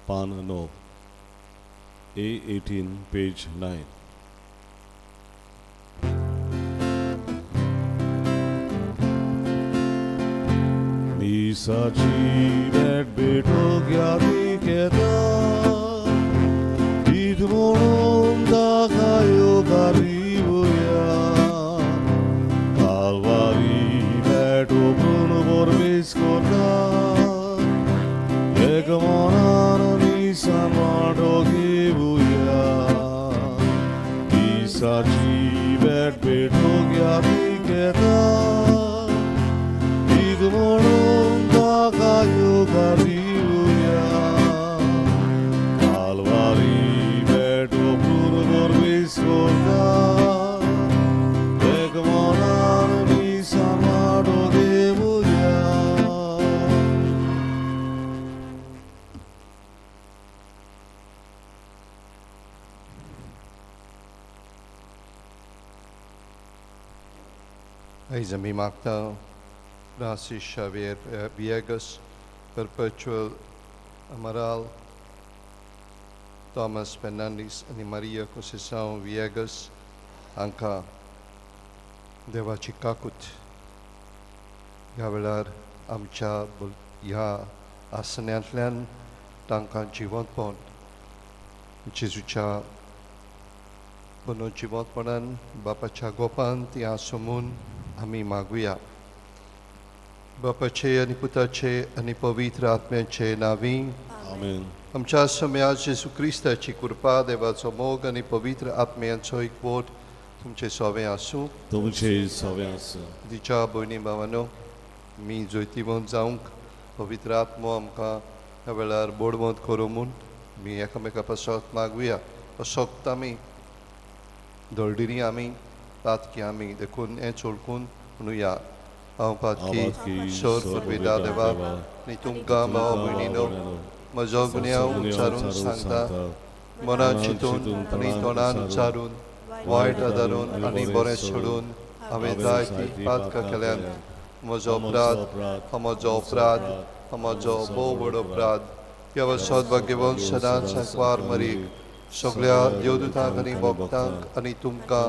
Pan No, A18, page 9. Misaci bet beto gyati keda, idmonon da kayo garibuya, Calvary beto puno borbis kota, Egmonano nisan mato gibuya, Misaci bet beto gyati keda, idmonon da kayo garibuya, Calvary beto puno borbis kota, Egmonano nisan mato gibuya. Aizami Magda, Francis Xavier Viegas, Perpetual Amaral, Thomas Fernandes आणि Maria Conceição Viegas हांकां देवाची काकूत ह्या वेळार आमच्या ह्या आसन्यांतल्यान तांकां जिवंतपण जेजूच्या बरो जिवंतपणान बापाच्या गोपान ती आसमून आमी मागुया. बापाचे आनी पुताचे आनी पवित्र आत्म्याचे नावी Amen. आमच्या सम्या जेजू क्रिस्ताची कृपा देवाचो मोग आनी पवित्र आत्म्यांचो एकवट तुमचे सोवे आसूं. तुमचे सगळ्यांस दिच्या भयणी भावानो, मी जोयतीवंत जावंक पवित्र आत्मो आमकां ह्या वेळार बोडवंत करूं म्हूण मी एकामेका पासत मागुया. असोक्त आमी दळडिरी आमी पातकी आमी देखून हें चोळकून म्हणुया. हांव पातकी सोर परविदा देवा आनी तुमकां भाव भयणीनो म्हजो गुन्यांव उच्चारून सांगता, मनान चिंतून आनी तोंडान उच्चारून वायट आदारून आनी बरें सोडून हांवें जायतीं पातकां केल्यांत. म्हजो अपराध हो म्हजो अपराध हो म्हजो भोव व्हड अपराध. ह्या सौभाग्यवंत सदांच सांकवार मरीक सगळ्या देवदूतांक आनी भक्तांक आनी तुमकां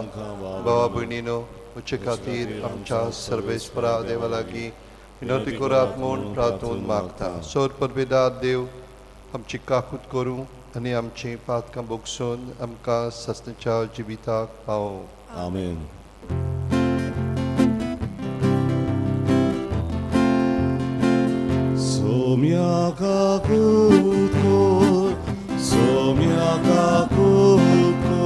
भावा भयणीनो म्हजे खातीर आमच्या सर्वेस्परा देवा लागीं विनंती करात म्हूण प्रार्थून मागता. सोर परबेदार देव आमची काकूत करूं आनी आमची पातकां भोगसून आमकां सस्तेच्या जिविताक पावों. Amen. Somiaka kutko, somiaka kutko,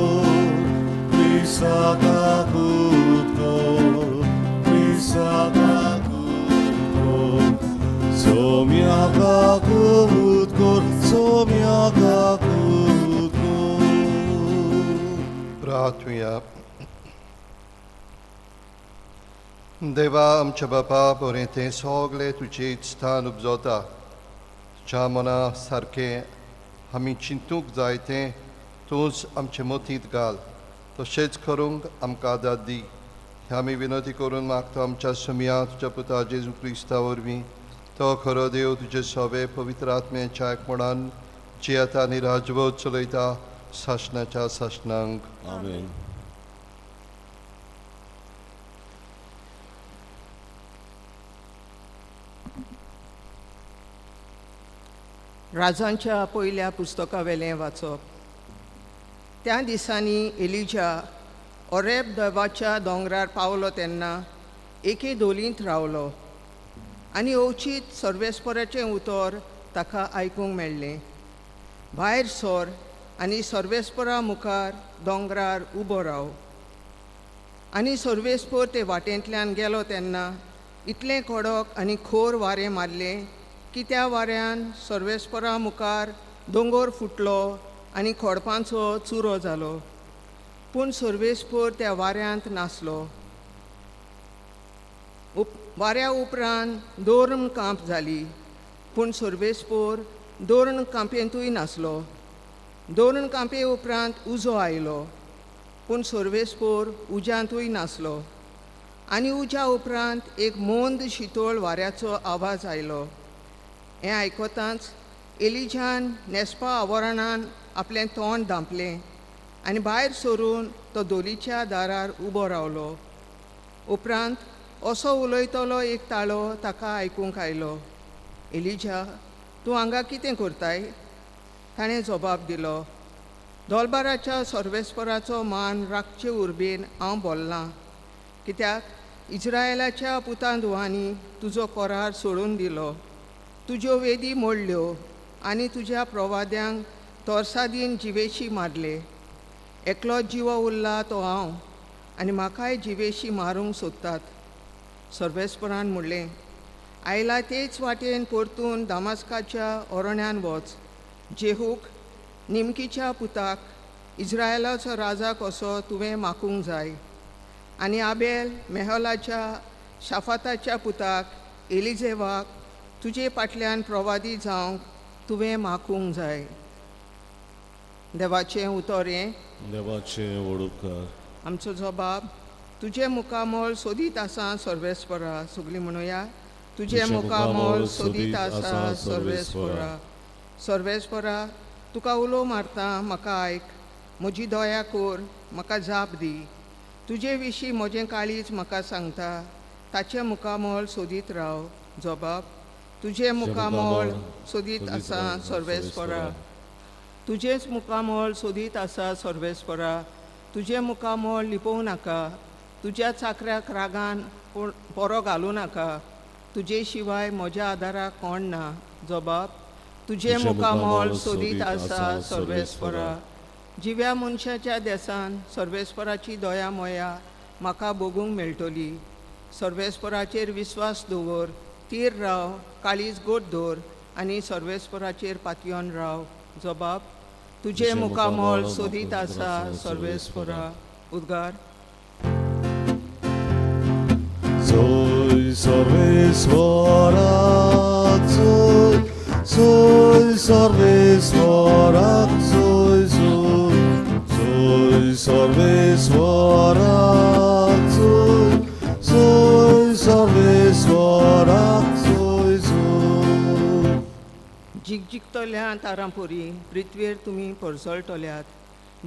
prisaka kutko, prisaka kutko, somiaka kutko, somiaka kutko. प्रार्थूया. देवा आमच्या बापा बरें तें सगळें तुजें स्थान उपजोता. तुज्या मना सारकें आमी चिंतूंक जाय तें तूंच आमचे मतींत घाल. तशेंच करूंक आमकां आदार दी. हें आमी विनंती करून मागता आमच्या सम्या तुज्या पुता जेजू क्रिस्ता वरवीं. तो खरो देव तुजे सवे पवित्र आत्म्याच्या एकमणान जियेता आनी राजवट चलयता सासणाच्या सासणांक. Amen. राजांच्या पयल्या पुस्तका वेलें वाचप. त्या दिसांनी एलिजा ओरेब देवाच्या दोंगरार पावलो तेन्ना एके दोलींत रावलो आनी अवचीत सर्वेस्पराचें उतर ताका आयकूंक मेळ्ळें. भायर सर आनी सर्वेस्परा मुखार दोंगरार उबो राव. आनी सर्वेस्पर ते वाटेंतल्यान गेलो तेन्ना इतलें कडक आनी खोर वारें मारलें की त्या वाऱ्यान सर्वेस्परा मुखार दोंगर फुटलो आनी खोडपांचो चुरो जालो. पूण सर्वेस्पर त्या वाऱ्यांत नासलो. वाऱ्या उपरांत दोर्ण कांप जाली, पूण सर्वेस्पर दोर्ण कांपेंतूय नासलो. दोर्ण कांपे उपरांत उजो आयलो, पूण सर्वेस्पर उज्यांतूय नासलो. आनी उज्या उपरांत एक मोंद शितोळ वाऱ्याचो आवाज आयलो. हें आयकतांच एलिजान नेस्पा आवाराणान आपलें तोंड धांपलें आनी भायर सरून तो दोलीच्या दारार उबो रावलो. उपरांत असो उलयतलो एक ताळो ताका आयकूंक आयलो. एलिजा, तूं हांगा कितें करताय? ताणें जबाब दिलो, दोलबाराच्या सर्वेस्पराचो मान राखचे उर्बेन हांव बोल्लां, कित्याक इस्रायेलाच्या पुतांदुवांनी तुजो कोरार सोडून दिलो, तुज्यो वेदी मोडल्यो आनी तुज्या प्रवाद्यांक तोरसादीन जिवेशी मारले. एकलोच जिवो उरला तो हांव, आनी म्हाकाय जिवेशी मारूंक सोदतात. सर्वेस्परान म्हणलें, आयला तेच वाटेन परतून दामास्काच्या ओरोण्यान वच. जेहूक निमकीच्या पुताक इस्रायेलाचो राजा कसो तुवें मागूंक जाय, आनी आबेल मेहोलाच्या शाफाताच्या पुताक एलिजेवाक तुजे फाटल्यान प्रवादी जावंक तुवें मागूंक जाय. देवाचें उतर हें. देवाचे ओडूपकार. आमचो जबाब, तुजे मुखामोल सोदीत आसा सर्वेस्परा. सगळीं म्हणुया, तुजे मुखामोल सोदीत आसा सर्वेस्परा. सर्वेस्परा, तुका उलो मारता, म्हाका आयक. म्हजी दया कोर, म्हाका जाप दी. तुजे विशीं म्हजें काळीज म्हाका सांगता, ताचे मुखामोल सोदीत राव. जबाब, तुजे मुखामोल सोदीत आसा सर्वेस्परा. तुजेच मुखामोल सोदीत आसा सर्वेस्परा. तुजे मुखामोल लिपोवं नाका. तुज्या चाकऱ्याक रागान पोरो घालूं नाका. तुजे शिवाय म्हज्या आदाराक कोण ना. जबाब, तुजे मुखामोल सोदीत आसा सर्वेस्परा. जिव्या मनशाच्या देसान सर्वेस्पराची दया मोया म्हाका भोगूंक मेळटली. सर्वेस्पराचेर विस्वास दवर, तीर राव, काळीज गोट दवर आनी सर्वेस्पराचेर पातयोन राव. जबाब, तुजे मुखामोल सोदीत आसा सर्वेस्परा. उद्गार. Soy सर्वेस्परा, soy सर्वेस्परा, soy सर्वेस्परा, soy सर्वेस्परा, जिगजिगतल्या तारांपोरी पृथ्वीर तुमी परसळटल्यात.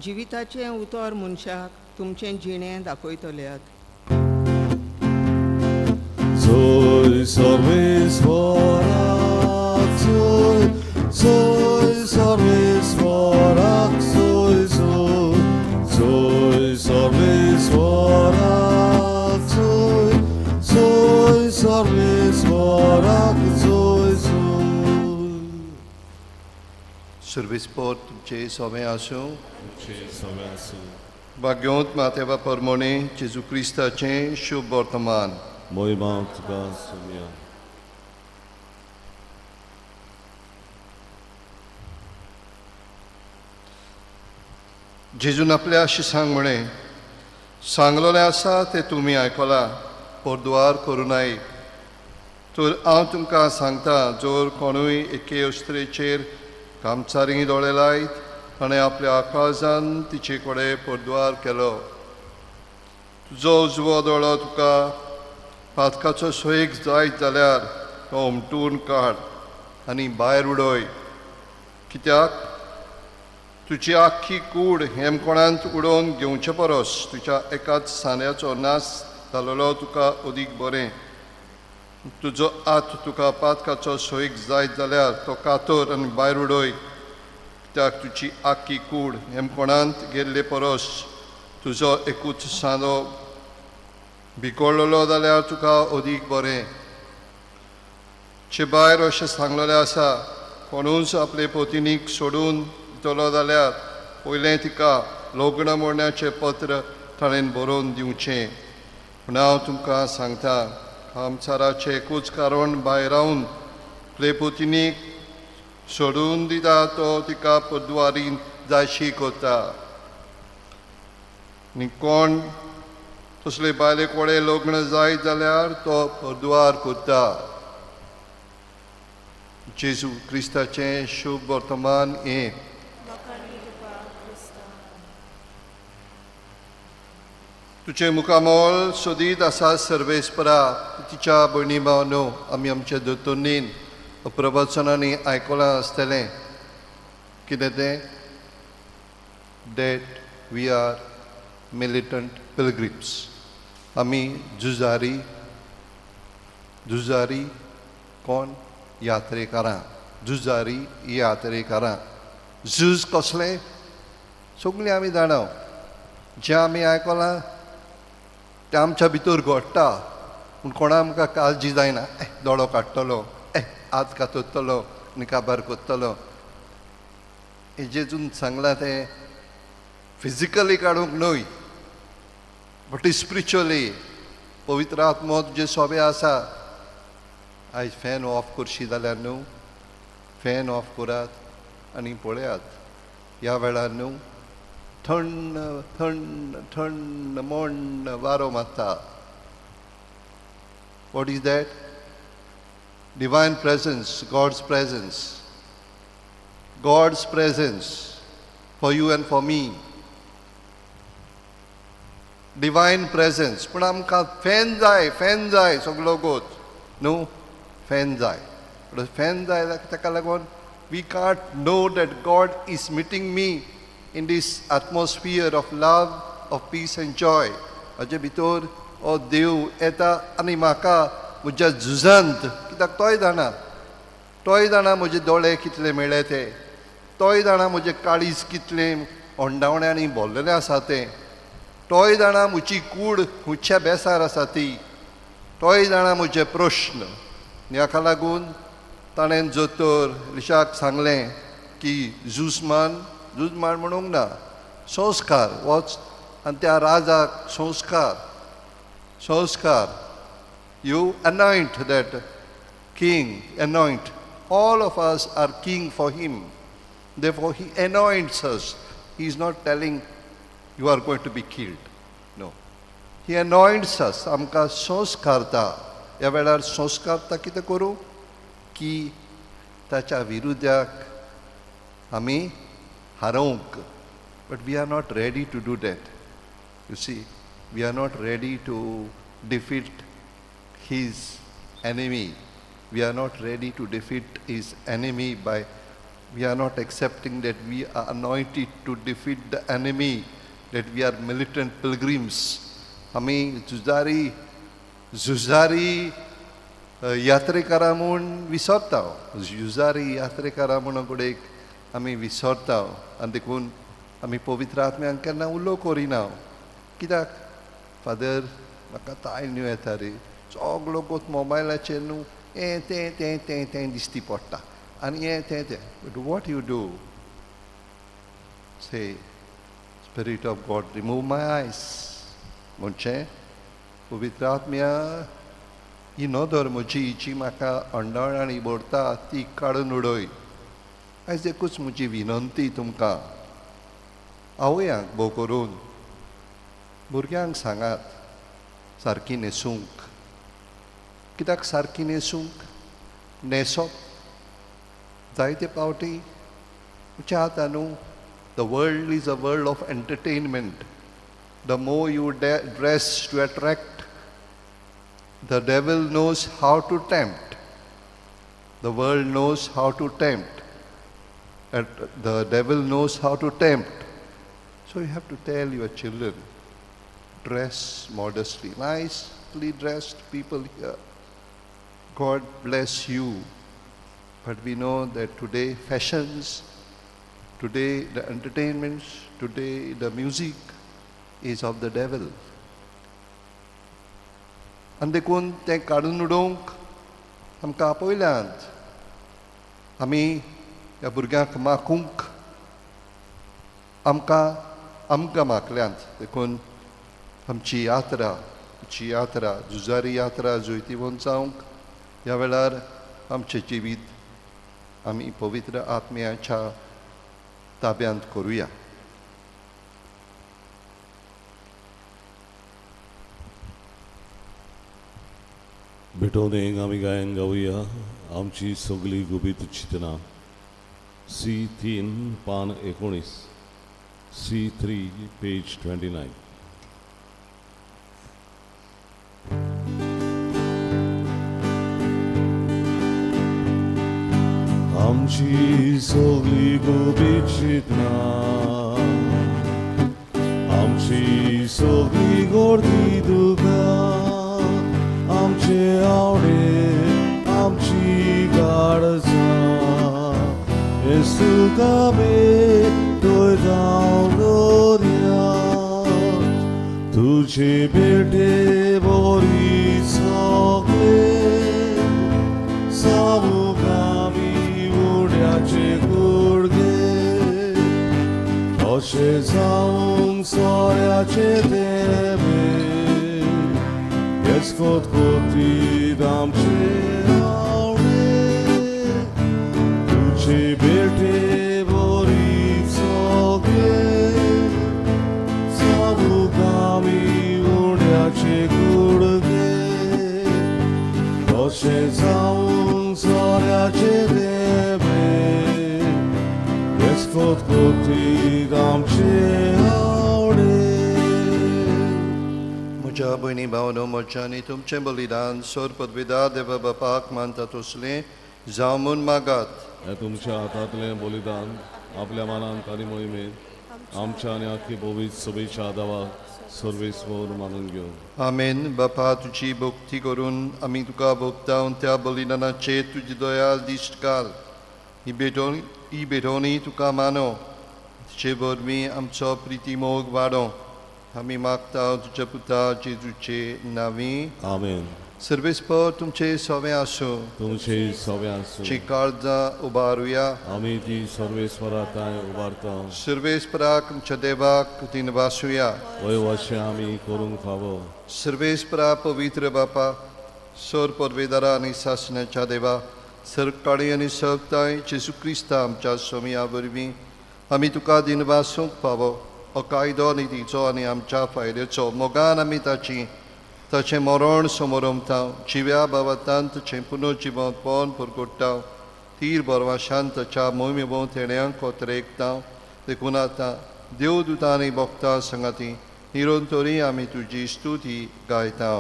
जिविताचें उतर मनशाक तुमचें जिणें दाखयतल्यात. Soy सर्वेस्परा, soy सर्वेस्परा, soy सर्वेस्परा, soy सर्वेस्परा, सर्वेस्पर तुमचे सोबे आसूं. सगळ्यांसू भाग्योंत मातेवा परमोणे जेजू क्रिस्ताचें शुभ वर्तमान. मोहिमा तुका सुमिया. जेजून आपल्या शिसांक म्हणे, सांगलोलें आसा तें तुमी आयकलां, परद्वार करूं नाय. तर हांव तुमकां सांगता, जोर कोणूय एके अस्तरेचेर कामचारी दोळे लायत ताणें आपल्या काळजान तिचे कडेन परद्वार केलो. तुजो उजवो दोळो तुका पातकाचो सोयेक जायत जाल्यार तो उमटून काड आनी भायर उडय. कित्याक तुजी आख्खी कूड हेमकोणांत उडोवन घेवचे परस तुज्या एकाच सान्याचो नास जालोलो तुका अदीक बरें. तुजो हात तुका पातकाचो सोयेक जायत जाल्यार तो कातर आनी भायर उडय. कित्याक तुजी आख्खी कूड हेमकोणांत गेल्ले परस तुजो एकूच सांदो भिकोळ्ळलो जाल्यार तुका अदीक बरें. चे भायर अशें सांगलेलें आसा, कोणूच आपले पत्नीक सोडून दितलो जाल्यार पयलें तिका लग्न मोडण्याचें पत्र ताणें बरोवन दिवचें. पूण हांव तुमकां सांगता, कामचाराचें एकूच कारण भायर रावन आपले पत्नीक सोडून दिता तो तिका परद्वारीन जायशी कोता. आनी कोण तसले बायले कोडे लग्न जायत जाल्यार तो परद्वार कोता. जेजू क्रिस्ताचें शुभ वर्तमान हें. तुजें मुखामोल सोदीत आसा सर्वेस्परा. तिच्या भयणी भावनो, आमी आमच्या दोतोरनीन प्रवचनांनी आयकलां आसतलें कितें तें डेट वी आर मिलिटंट पिलग्रिम्स. आमी झुजारी कोण यात्रेकारां. झुजारी यात्रेकारां. झूज कसलें सगळीं आमी जाणा. जें आमी आयकलां तें आमच्या भितर घडटा पूण कोणा आमकां काळजी जायना. दोळो काडटलो, हात कातरतलो आनी काबार करतलो. हें जेजून सांगलां तें फिजिकली काडूंक न्हय बट स्पिरिच्युअली. पवित्र आत्मो जे सोबे आसा. आयज फॅन ऑफ करशी जाल्यार न्हू, फॅन ऑफ करात आनी पळयात ह्या वेळार न्हू थंड थंड थंड मंड वारो मारता. What is that? Divine presence, God's presence. God's presence for you and for me. Divine presence. पूण आमकां फॅन जाय सगळो गोत न्हू. फॅन जाय. फॅन जाय ताका लागून we can't know that God is meeting me in these atmosphere of love, of peace and joy. हाजे भितर हो देव येता आनी म्हाका म्हज्या झुजांत, कित्याक तोय जाणा म्हजे दोळे कितले मेळ्ळे ते. तोय जाणा म्हजें काळीज कितलें होंडावण्यांनी भरलेलें आसा तें. तोय जाणा म्हजी कूड खुंयच्या बेसार आसा ती. तोय जाणा म्हजे प्रश्न. ह्याका लागून ताणें जोतर लिशाक सांगलें की झूज मान म्हणूंक ना, संस्कार वच आनी त्या राजाक संस्कार. You anoint that king, anoint. All of us are king for him. Therefore he anoints us. He is not telling you are going to be killed. No. He anoints us. आमकां संस्कारता. ह्या वेळार संस्कारता कितें करूं की ताच्या विरुद्धाक आमी हारोवंक. But we are not ready to do that. You see, we are not ready to defeat his enemy. We are not ready to defeat his enemy we are not accepting that we are anointed to defeat the enemy, that we are militant pilgrims. आमी झुजारी यात्रेकारां म्हूण विसरता. झुजारी यात्रेकारां म्हणून कडेक आमी विसरता आनी देखून आमी पवित्र आत्म्यान केन्ना उलो करिना. कित्याक? फादर म्हाका ताळयो येता रे. सगळो गोत मोबायलाचेर न्हू तें दिश्टी पडटा आनी तें. But what you do? Say spirit of God remove my eyes. म्हणचें पवित्र आत्म्या ही नदर म्हजी जी म्हाका अंडावळांनी बोडटा ती काडून उडय. आयज एकूच म्हजी विनंती तुमकां. आवयांक भोव करून भुरग्यांक सांगात सारकी न्हेसूंक. कित्याक सारकी न्हेसूंक? न्हेसप जायते पावटी तुमच्या हातान न्हू. The world is a world of entertainment. The more you dress to attract, the devil knows how to tempt. The world knows how to tempt. The devil knows how to tempt. So you have to tell your children, dress modestly. Nicely dressed people here. God bless you. But we know that today fashions, today the entertainments, today the music is of the devil. आनी देखून तें काडून उडोवंक आमकां आपयल्यांत. आमी ह्या भुरग्यांक माखूंक आमकां माकल्यांत. देखून आमची यात्रा झुजारी यात्रा जोयतीवन जावंक ह्या वेळार आमचें जिवीत आमी पवित्र आत्म्याच्या ताब्यांत करुया. भेटोवनेक आमी गायन गावया आमची सगळी गुबीत चिंतना. C3 पान 19. C3 page 29. आमची सगळी गुपित ना आमची सगळी गर्दी तुका आमचे आवडे आमची काळजां येसू कामे तोय जावन दर्या तुझे बेटे बरी सगळे सामुगामी उड्याचे गुडघे अशे जावंक सोऱ्याचे देवे येसकोत कोतीत आमचे आवडे तुझे बेटे बरी सगळे सामुगामी उड्याचे गुडघे अशे जावंक सोऱ्याचे देवे येसकोत कोतीत आमचे आवडे म्हज्या भयणी भावनो मोर्चांनी तुमचें बलिदान सोर पदवीदार देवा बापाक मानतात तसलें जावं म्हूण मागात हे तुमच्या हातांतलें बलिदान आपल्या मनांत आनी मोहिमेंत आमच्या आनी आख्खी भोवीत सभेच्या आदाराक सर्वेस्वर मानून घेवन आमेन. बापा तुजी भक्ती करून आमी तुका भोगता त्या बलिदानाचे तुजी दयाल दिश्ट घाल. ही भेटोवणी तुका मानो तुजे वरवीं आमचो प्रिती मोग वाडो आमी मागता तुज्या पुता जेजूचे नांवी. आमेन. सर्वेस्पर तुमचे सवे आसूं तुमचे सवे आसूं ची काळजां उबारुया. आमी ती सर्वेस्वराताय उबारता सर्वेस्पराक आमच्या देवाक दिनवासुया. वयवशें आमी करूंक फावो सर्वेस्परा पवित्र बापा सोर परवेदारा आनी सासण्याच्या देवा सरकाळी आनी सगताय जेजू क्रिस्ता आमच्या सोमिया वरवीं आमी तुका दिनवासूंक फावो हो कायदो नितीचो आनी आमच्या फायद्याचो मोगान आमी ताचें मरण समोरमता जिव्या भावातान ताचें पुनर्जिवन पोवन परगोडटा तीर बरवाशान ताच्या मोहिमेवो तेण्यांक कोतरेकता देखून आतां देवदूतांनी भोगता संगाती निरंतरी आमी तुजी स्तुती गायता.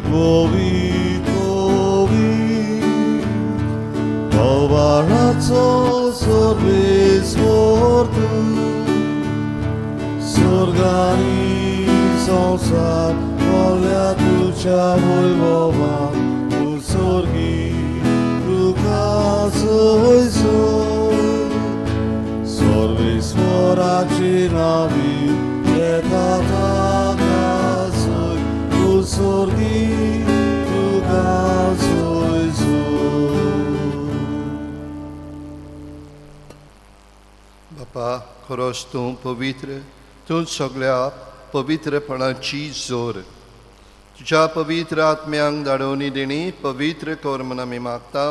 Povit, Povaraco सर्वेस्वर स्वर्गानी संसार भोगल्या तुझ्या वैभवान तू स्वर्गी तुका सोयसो सर्वेस्वराचे नावी येता ताका सोय तू स्वर्गी तुका सोयसो. बापा खरोच तूं पवित्र तूं सगळ्या पवित्रपणाची जोर तुज्या पवित्र आत्म्यांक धाडोवनी देणी पवित्र कर म्हूण आमी मागता.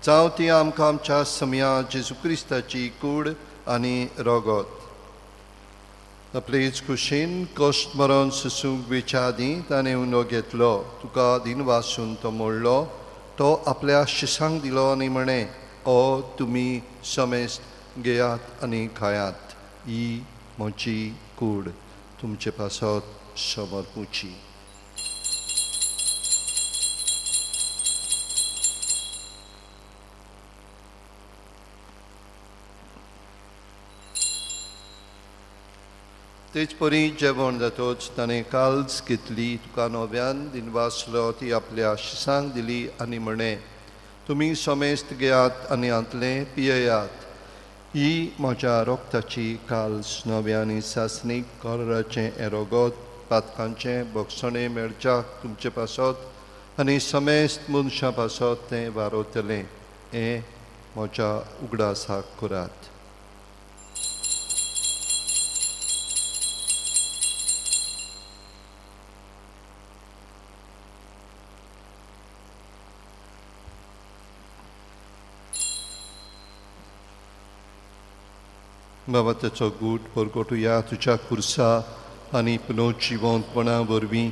जावं ती आमकां आमच्या समया जेजू क्रिस्ताची कूड आनी रोगत आपलेच कुशीन कश्ट मरण सुसूंक विचादी ताणें उनो घेतलो तुका दिन वासून तो मोडलो तो आपल्या शिसांक दिलो आनी म्हणे ओ तुमी समेस्त घेयात आनी खायात ही म्हजी कूड तुमचे पासत समर्पूची. तेच परी जेवण जातोच ताणें काल्स घेतली तुका नव्यान दिनवासलो ती आपल्या शिसांक दिली आनी म्हणे तुमी समेस्त घेयात आनी आंतले पियेयात ही म्हज्या रोगताची काल्स नव्यानी सासणीक कोराचें एरोगोत पातकांचें भोगसणें मेळच्याक तुमचे पासत आनी समेस्त मनशां पासत तें वारोतलें हें म्हज्या उगडासाक करात. बाबा तेचो गूट परगोटुया तुज्या खुर्सा आनी पुनर्जिवंतपणा वरवीं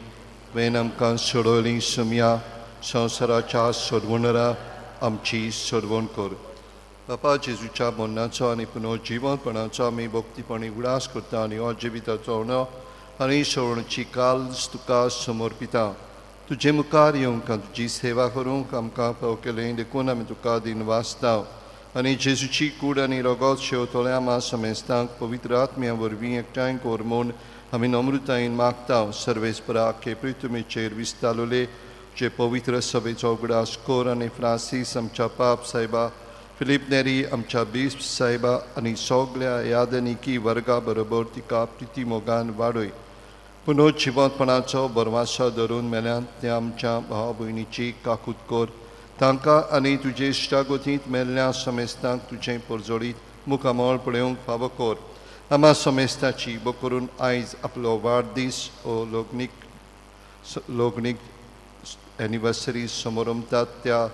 वेन आमकां सोडवली समया संवसाराच्या सोडवणरा आमची सोडवण कर. बापा जेजूच्या मरणाचो आनी पुनर्जिवंतपणाचो आमी भक्तीपणी उडास करता आनी हो जिविताचो उणो आनी सोडवणीची काल्स तुका समर्पिता. तुझे मुखार येऊन का तुझी सेवा करूंक आमकां पावकेलें देखून आमी तुका दिन वाचताव आनी जेजूची कूड आनी रगत शेवतोळे आमा समेस्तांक पवित्र आत्म्या वरवीं एकठांय कोर म्हूण आमी नम्रतायेन मागताव सर्वेस्परा के पृथ्वीचेर विस्तारलोले जे पवित्र सभेचो उगडास कोर आनी फ्रांसीस आमच्या पाप सायबा फिलीप नेरी आमच्या बिस्प सायबा आनी सगळ्या यादनिकी वर्गा बरोबर तिका प्रिती मोगान वाडय पुनोत जिवंतपणाचो बरवासो धरून मेल्यान ते आमच्या भाव भयणीची काकूत कोर तांकां आनी तुजे इश्टागोतींत मेल्ल्या समेस्तांक तुजें परजोडीत मुखामोळ पळोवंक फावो कोर आमा समेस्ताची बो करून आयज आपलो वाडदीस ओ लोगनीक एनिवर्सरी समोरमतात त्या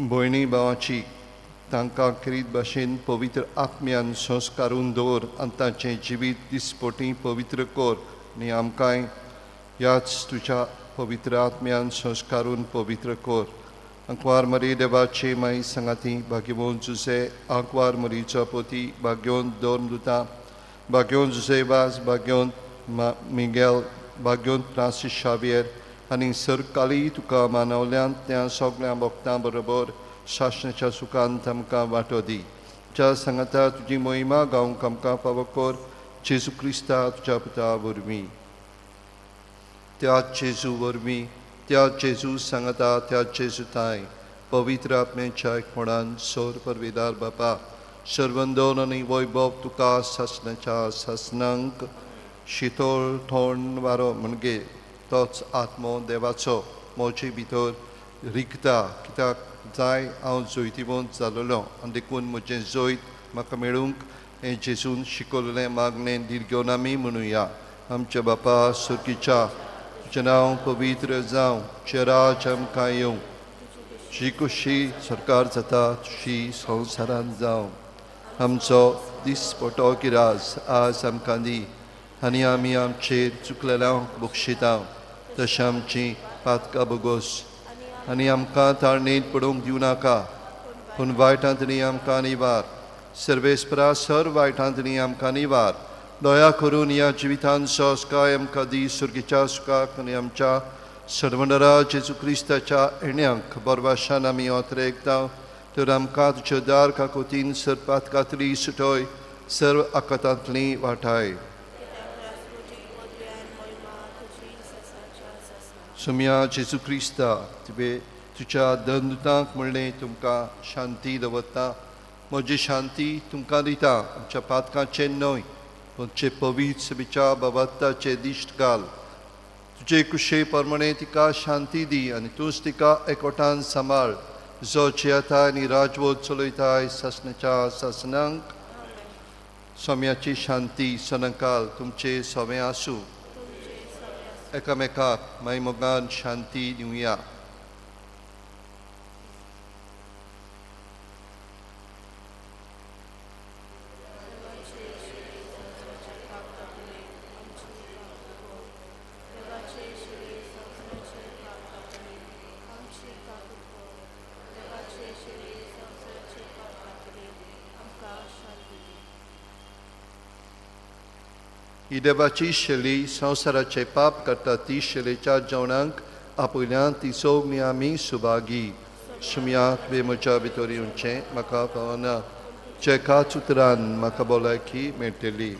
भयणी भावाची तांकां खरीद भाशेन पवित्र आत्म्यान संस्कारून दवर आनी तांचें जिवीत दिसपोटी पवित्र कोर आनी आमकांय ह्याच तुज्या पवित्र आत्म्यान संस्कारून पवित्र कोर आंकवार मरी देवाचे माई सांगाती भाग्यवंत जुसे आंकवार मरीचो पोती भाग्यवंत दोन दुतां भाग्यवंत जुसेबास भाग्यवंत मिगेल भाग्यवंत फ्रांसीस शावियर आनी सरकाली तुका मानवल्यान त्या सगळ्या भक्तां बरोबर शासनाच्या सुखांत आमकां वांटो दी ज्या सांगाता तुजी मोहिमा गावंक आमकां फावो कोर जेजू क्रिस्ता तुज्या पुता वरवीं त्या जेजू वरवीं त्या जेजू सांगता त्या जेजू ताय पवित्र आत्म्याच्या एकपणान सोर परवेदार बापा सर्वंदोन आनी वैभव तुका सासनाच्या सासनांक शितोळ थोंड वारो म्हणजे तोच आत्मो देवाचो मोचे भितर रिकता कित्याक जाय हांव जोयतीवंत जालोलो आनी देखून म्हजें जोयत म्हाका मेळूंक हें जेजून शिकयलेलें मागणें दिर्घेवन आमी म्हणुया आमच्या बापा सुर्गीच्या तुजें नांव पवित्र जावं तुजें राज आमकां येवं जी कुशी सरकार जाता तुजी संवसारांत जावं आमचो दिसपटो गिराज आज आमकां दी आनी आमी आमचेर चुकलेल्यांक बक्षिता तशें आमची पातकां बोगोस आनी आमकां ताळणेंत पडूंक दिवं नाका पूण वायटांतनी आमकां निवार सर्वेस्परा सर वायटांतनी आमकां निवार दया करून ह्या जिवितांत संस्कार आमकां दी सुर्गीच्या सुखाक आनी आमच्या सर्वनरा जेजू क्रिस्ताच्या येण्याक बरवाशान आमी ओतरेकता तर आमकां तुज्या दार काकोतीन सर पातकांतली सुटोय सर्व आकातांतली वाटाय सुम्या जेजू क्रिस्ता तुज्या दंदुतांक म्हणलें तुमकां शांती दवरता म्हजी शांती तुमकां दिता आमच्या पातकांचें न्हय तुमचे पवित्र सभेच्या बाबताचे दिश्ट घाल तुजे कुशे परमणे तिका शांती दी आनी तूंच तिका एकवटान सांबाळ जो जेता आनी राजवट चलयताय सासनाच्या सासनांक सोम्याची शांती सनकाल तुमचे सोवें आसूं एकामेकाक माई मोगान शांती दिवया ही देवाची शेली संवसाराचे पाप करता ती शेलेच्या जेवणाक आपयल्यान ती सोगमी आमी सुभागी सुम्याक बे म्हज्या भितर येवचें म्हाका पावना जेकाच उतरान म्हाका भलायकी मेळटली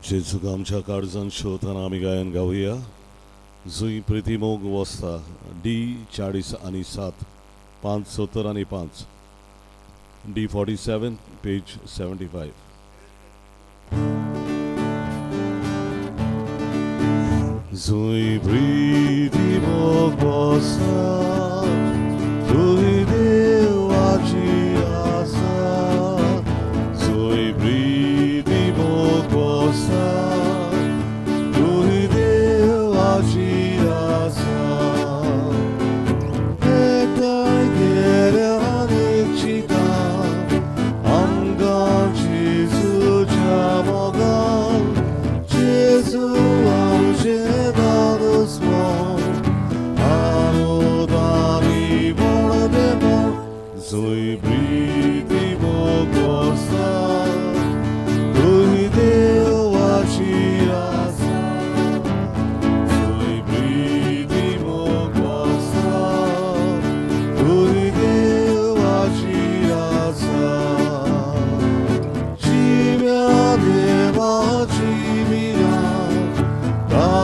जेजूक आमच्या काळजांत शेवताना आमी गायन गावया जुई प्रितीमोग वस्ता D40 आणि 7 570 आणि 5 D47 पेज 75 जुई प्रितीमोग वस्ता जुई देवाची आसा जुई प्रितीमोग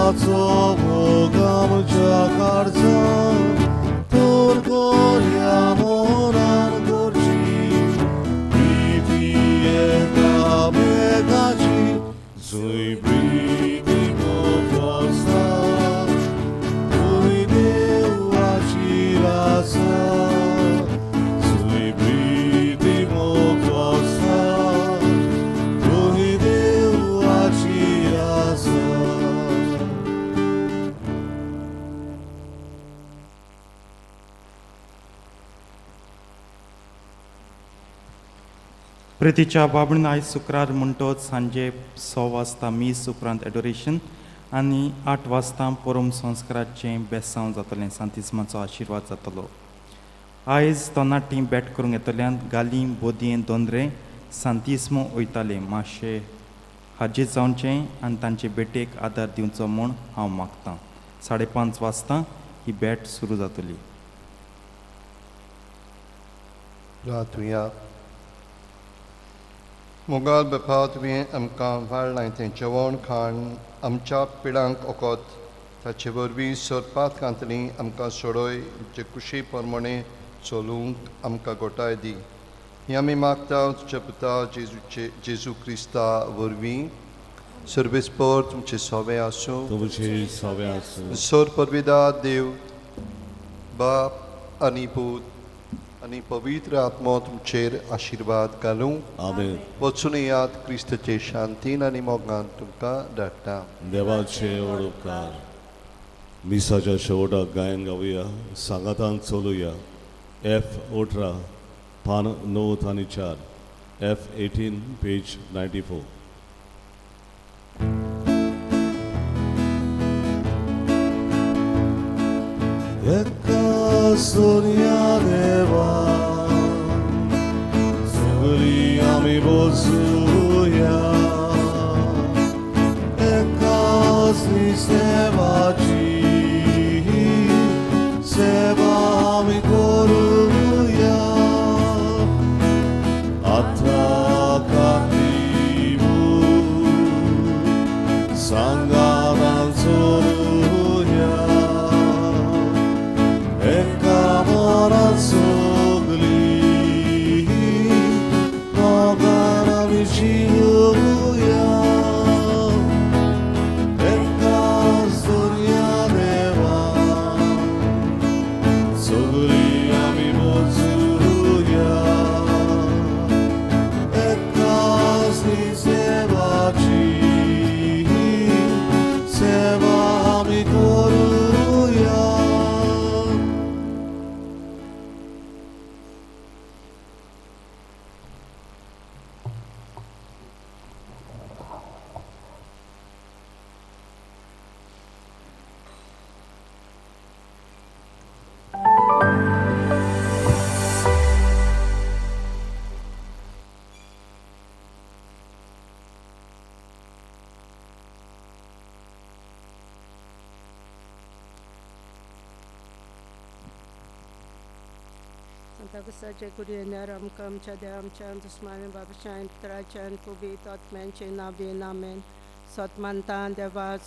देवाचो भोग आमच्या कडचा तोर कोया मोरार करची प्रीती एका बेगाची जुई प्रीती मोगोसा तुई देवाची रासा जुई प्रीती मोगोसा तुई देवाची रासा. प्रितीच्या बाबणीन आयज शुक्रार म्हणटोच सांजे 6 वाजता मीस उपरांत एडोरेशन आनी 8 वाजता परम संस्काराचें बेसांव जातलें. सांतिस्माचो आशिर्वाद जातलो. आयज तरणाटी बॅट करूंक येतल्यान गाली बोदये दोंदरे सांतिस्मो वयताले. मातशें हाजीर जावचें आनी तांचे बेटेक आदार दिवचो म्हूण हांव मागतां. 5:30 वाजता ही बॅट सुरू जातली. रातुया मोगाल बेपाव तुवें आमकां वाडलां तें जेवण खाण आमच्या पिडांक ओकोत ताचे वरवीं सोदपात कांतली आमकां सोडोय जे कुशी प्रमाणे चलूंक आमकां गोटाय दी. ही आमी मागता तुज्या पुता जेजू क्रिस्ता वरवीं सर्वेस्पर तुमचे सोवे आसूं. तुमची सवे आसूं. सोर परविदा देव बाप आनी पूत आनी पवित्र आत्मो तुमचेर आशिर्वाद घालूं. आमेन. वचून याद क्रिस्ताचे शांतीन आनी मोगान तुमकां धाडटा. देवाचे ओडोपकार. मिसाच्या शेवटाक गायन गावया. सांगातान चलुया. F18 पान 9 आनी 4. F18 page 94. एका सोनिया देवा सगळी आमी बसूया एकाच सेवाची सेवा आमी करूया आता कातीबू सांगातान चलुया एका मोरात सगळी मोगान आमी जिवुया एकाच दुनिया देवा सगळी आमी बसूया एकाच सेवाची सेवा आमी करूया. Tagasache kuriyener amkam chadam chan dusmane babashain trachen kubit atmen che nabe namen satmantan deva